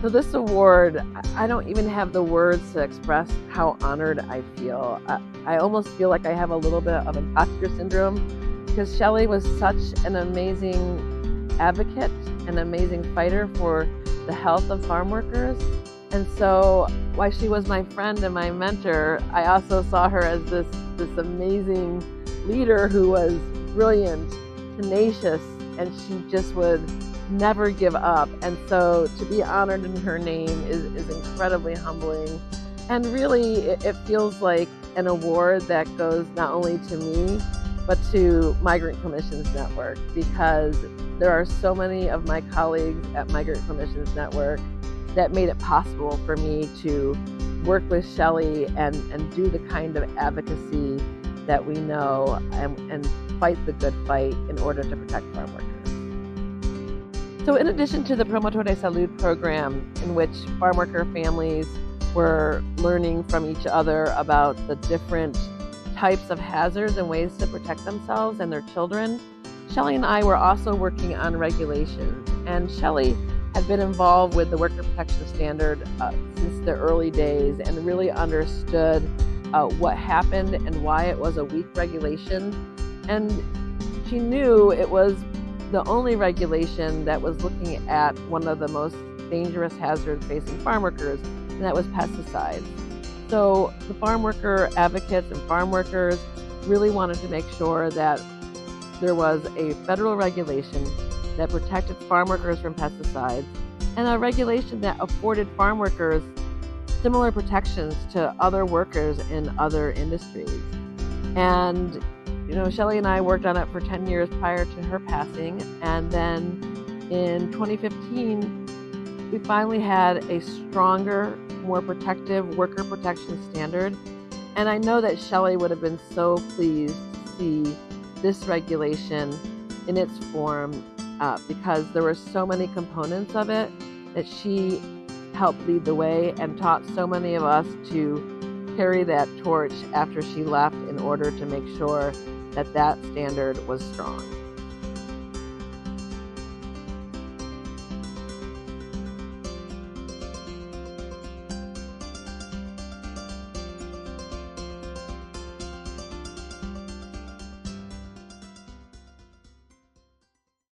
So this award, I don't even have the words to express how honored I feel. I almost feel like I have a little bit of imposter syndrome because Shelley was such an amazing advocate, an amazing fighter for the health of farm workers. And so while she was my friend and my mentor, I also saw her as this amazing leader who was brilliant, tenacious, and she just would never give up. And so to be honored in her name is incredibly humbling. And really, it feels like an award that goes not only to me, but to Migrant Clinicians Network, because there are so many of my colleagues at Migrant Clinicians Network that made it possible for me to work with Shelley and do the kind of advocacy that we know and fight the good fight in order to protect farm workers. So in addition to the Promotor de Salud program, in which farm worker families were learning from each other about the different types of hazards and ways to protect themselves and their children, Shelley and I were also working on regulations. And Shelley had been involved with the Worker Protection Standard since the early days and really understood what happened and why it was a weak regulation. And she knew it was the only regulation that was looking at one of the most dangerous hazards facing farm workers, and that was pesticides. So the farm worker advocates and farm workers really wanted to make sure that there was a federal regulation that protected farm workers from pesticides and a regulation that afforded farm workers similar protections to other workers in other industries. And Shelley and I worked on it for 10 years prior to her passing. And then in 2015, we finally had a stronger, more protective worker protection standard. And I know that Shelley would have been so pleased to see this regulation in its form because there were so many components of it that she helped lead the way and taught so many of us to carry that torch after she left in order to make sure that that standard was strong.